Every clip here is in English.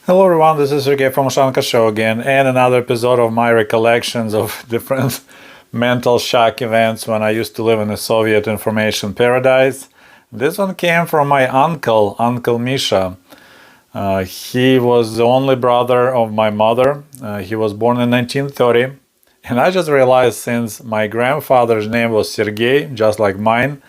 Hello everyone, this is Sergei from Ushanka Show again, and another episode of my recollections of different mental shock events when I used to live in the Soviet information paradise. This one came from my uncle, Uncle Misha. He was the only brother of my mother. He was born in 1930, and I just realized since my grandfather's name was Sergei, just like mine,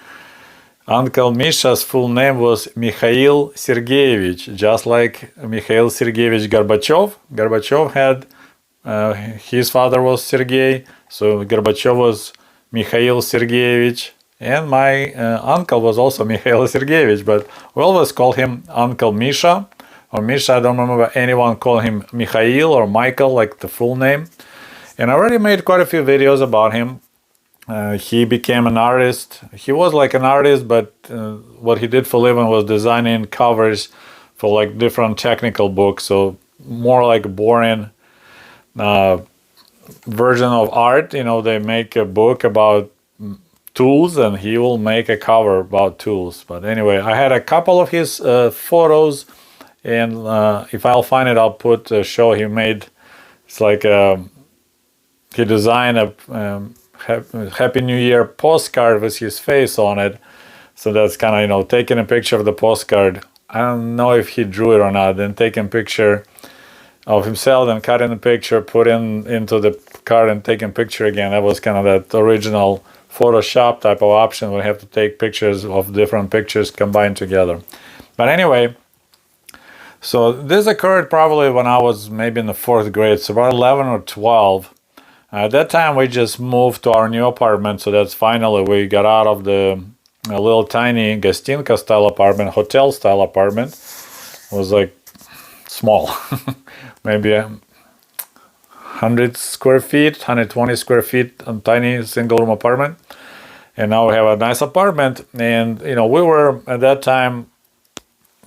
Uncle Misha's full name was Mikhail Sergeyevich, just like Mikhail Sergeyevich Gorbachev. Gorbachev had, his father was Sergei, so Gorbachev was Mikhail Sergeyevich, and my uncle was also Mikhail Sergeyevich, but we always call him Uncle Misha, or Misha. I don't remember anyone calling him Mikhail or Michael, like the full name. And I already made quite a few videos about him. He became an artist. He was like an artist, but what he did for a living was designing covers for like different technical books. So more like boring version of art. You know, they make a book about tools and he will make a cover about tools. But anyway, I had a couple of his photos, and if I'll find it, I'll put a show he made. It's like he designed a Happy New Year postcard with his face on it. So that's kind of, you know, taking a picture of the postcard. I don't know if he drew it or not. Then taking a picture of himself and cutting the picture, putting into the card and taking a picture again. That was kind of that original Photoshop type of option where you have to take pictures of different pictures combined together. But anyway, so this occurred probably when I was maybe in the 4th grade, so about 11 or 12. At that time, we just moved to our new apartment, so that's finally we got out of the little tiny Gostinka style apartment, hotel style apartment. It was like small, maybe 100 square feet, 120 square feet, a tiny single room apartment. And now we have a nice apartment, and you know, we were at that time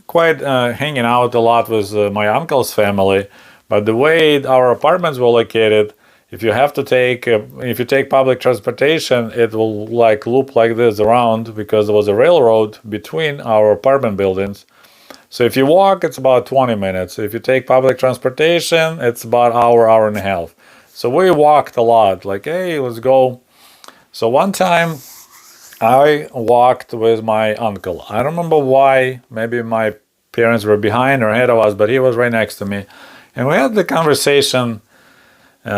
quite hanging out a lot with my uncle's family. But the way our apartments were located, if you have to take, if you take public transportation, it will like loop like this around because there was a railroad between our apartment buildings. So if you walk, it's about 20 minutes. If you take public transportation, it's about hour and a half. So we walked a lot, like, hey, let's go. So one time I walked with my uncle. I don't remember why, maybe my parents were behind or ahead of us, but he was right next to me. And we had the conversation.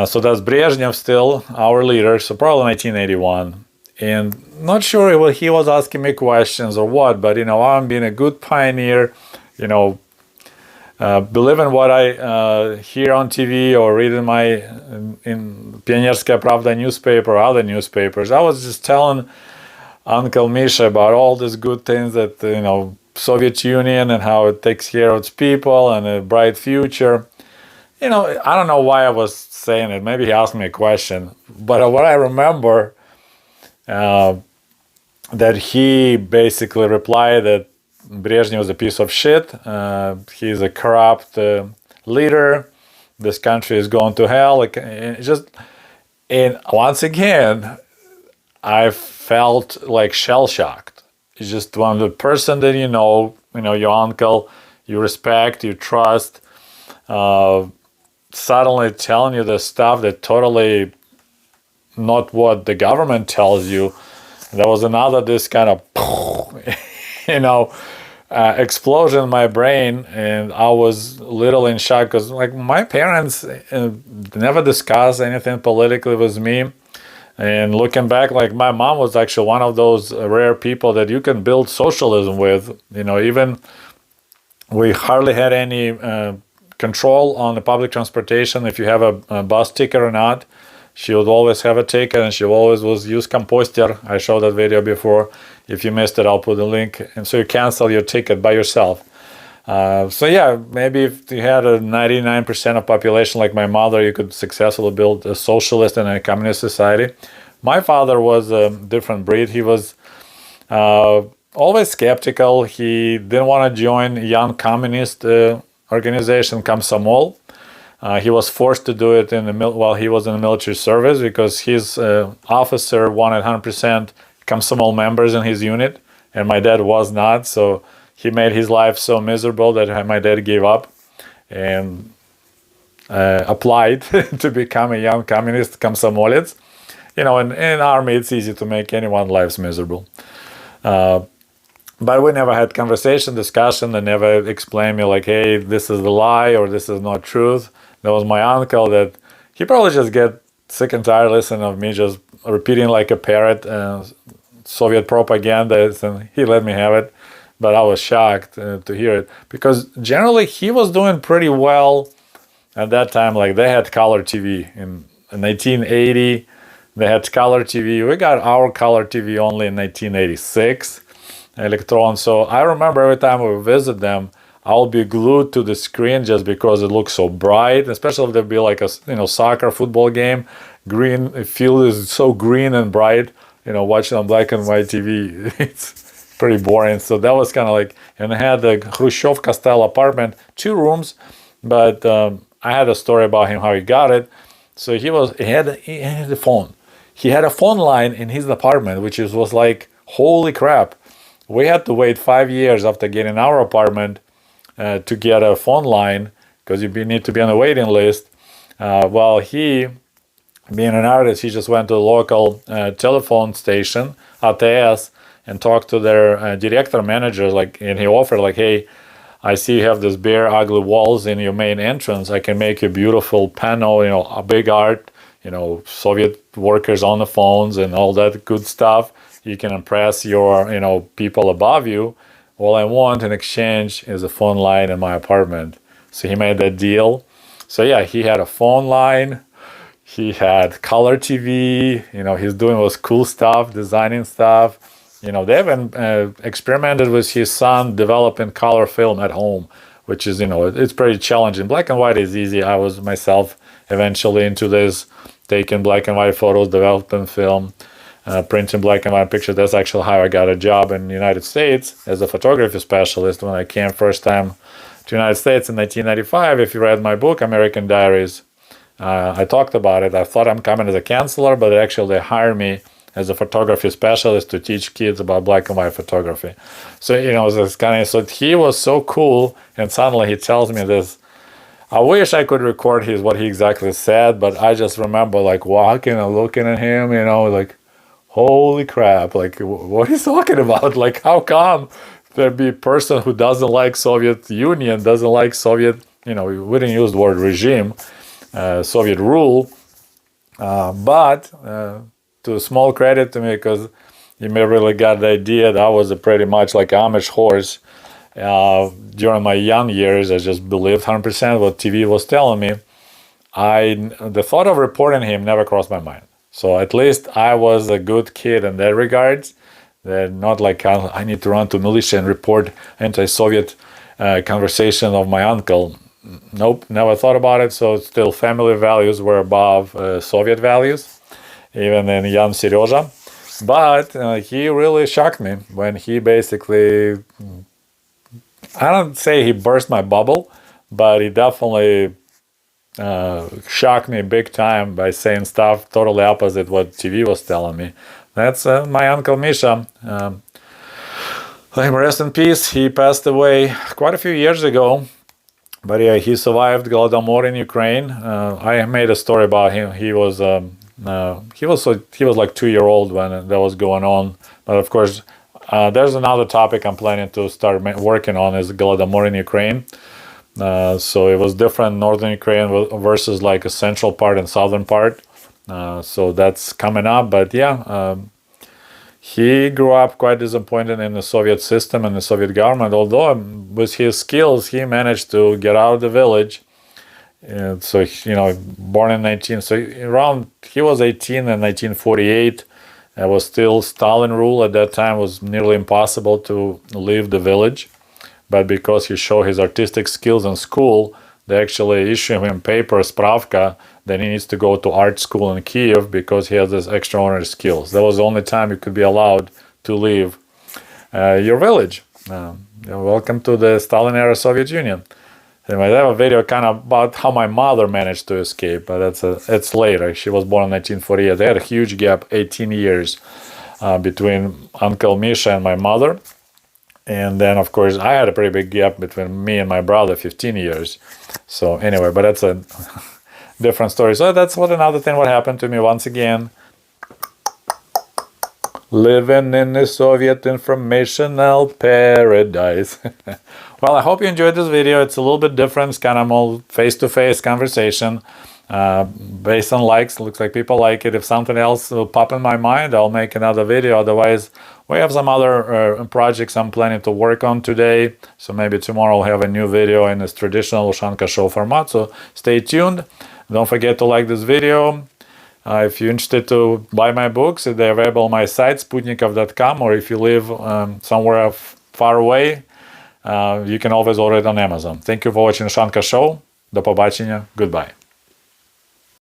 So that's Brezhnev still, our leader, so probably 1981. And not sure if he was asking me questions or what, but, you know, I'm being a good pioneer, you know, believe in what I hear on TV or read in my in Pionierskaya Pravda newspaper or other newspapers. I was just telling Uncle Misha about all these good things that, you know, Soviet Union and how it takes care of its people and a bright future. You know, I don't know why I was saying it. Maybe he asked me a question. But what I remember, that he basically replied that Brezhnev was a piece of shit. He's a corrupt leader. This country is going to hell. Like, and once again, I felt like shell-shocked. It's just one of the person that you know, your uncle, you respect, you trust, suddenly telling you the stuff that totally not what the government tells you. There was another this kind of you know, explosion in my brain, and I was little in shock because like my parents never discussed anything politically with me. And looking back, like my mom was actually one of those rare people that you can build socialism with. You know, even we hardly had any control on the public transportation, if you have a bus ticket or not. She would always have a ticket, and she always was use composter. I showed that video before. If you missed it, I'll put the link. And so you cancel your ticket by yourself. So yeah, maybe if you had a 99% of population like my mother, you could successfully build a socialist and a communist society. My father was a different breed. He was always skeptical. He didn't want to join young communist organization Komsomol. He was forced to do it while he was in the military service because his officer wanted 100% Komsomol members in his unit, and my dad was not. So he made his life so miserable that my dad gave up. and applied to become a young communist komsomolets. In army, it's easy to make anyone's lives miserable. But we never had conversation, discussion. They never explained me like, hey, this is the lie or this is not truth. There was my uncle that he probably just get sick and tired listening of me just repeating like a parrot Soviet propaganda, and he let me have it. But I was shocked to hear it, because generally he was doing pretty well at that time. Like, they had color TV in 1980. They had color TV. We got our color TV only in 1986, Electron. So I remember every time we would visit them, I'll be glued to the screen just because it looks so bright, especially if there'd be like a soccer football game. Green, the field is so green and bright, watching on black and white TV, it's pretty boring. So that was kind of like, and I had the Khrushchevka style apartment, 2 rooms, but I had a story about him, how he got it. So he had a phone. He had a phone line in his apartment, which was like, holy crap. We had to wait 5 years after getting our apartment to get a phone line, because you need to be on the waiting list. While he, being an artist, he just went to the local telephone station, ATS, and talked to their director manager, and he offered like, hey, I see you have this bare, ugly walls in your main entrance. I can make you a beautiful panel, a big art, Soviet workers on the phones and all that good stuff. You can impress your, people above you. All I want in exchange is a phone line in my apartment. So he made that deal. So yeah, he had a phone line. He had color TV. He's doing all this cool stuff, designing stuff. They even experimented with his son developing color film at home, which is, it's pretty challenging. Black and white is easy. I was myself eventually into this, taking black and white photos, developing film. Printing black and white pictures. That's actually how I got a job in the United States as a photography specialist when I came first time to the United States in 1995. If you read my book, American Diaries, I talked about it. I thought I'm coming as a counselor, but actually they hired me as a photography specialist to teach kids about black and white photography. So, this kind of, so he was so cool, and suddenly he tells me this. I wish I could record what he exactly said, but I just remember like walking and looking at him, like, holy crap, like, what he's talking about? Like, how come there be a person who doesn't like Soviet Union, doesn't like Soviet, we didn't use the word regime, Soviet rule, but to small credit to me, because you may really got the idea that I was a pretty much like Amish horse. During my young years, I just believed 100% what TV was telling me. The thought of reporting him never crossed my mind. So at least I was a good kid in that regards. They're not like I need to run to militia and report anti-Soviet conversation of my uncle. Nope, never thought about it. So still family values were above Soviet values, even in young Serежa. But he really shocked me when he basically, I don't say he burst my bubble, but he definitely shocked me big time by saying stuff totally opposite what TV was telling me. That's my uncle Misha. Let him rest in peace. He passed away quite a few years ago, but yeah, he survived Holodomor in Ukraine. I made a story about him. He was like 2-year-old when that was going on. But of course, there's another topic I'm planning to start working on, is Holodomor in Ukraine. So it was different northern Ukraine versus like a central part and southern part. So that's coming up. But yeah, he grew up quite disappointed in the Soviet system and the Soviet government, although with his skills, he managed to get out of the village. And so, born in he was 18 in 1948. It was still Stalin rule at that time. It was nearly impossible to leave the village. But because he showed his artistic skills in school, they actually issue him paper, spravka, that he needs to go to art school in Kiev because he has this extraordinary skills. That was the only time you could be allowed to leave your village. Welcome to the Stalin-era Soviet Union. Anyway, I have a video kind of about how my mother managed to escape, but it's later. She was born in 1948. They had a huge gap, 18 years, between Uncle Misha and my mother. And then, of course, I had a pretty big gap between me and my brother, 15 years. So anyway, but that's a different story. So that's another thing what happened to me once again. Living in the Soviet informational paradise. Well, I hope you enjoyed this video. It's a little bit different. It's kind of more face-to-face conversation. Based on likes, looks like people like it. If something else will pop in my mind, I'll make another video. Otherwise, we have some other projects I'm planning to work on today. So maybe tomorrow I'll have a new video in this traditional Ushanka Show format. So stay tuned. Don't forget to like this video. If you're interested to buy my books, they're available on my site, sputnikov.com, or if you live somewhere far away, you can always order it on Amazon. Thank you for watching Ushanka Show. До побачення. Goodbye.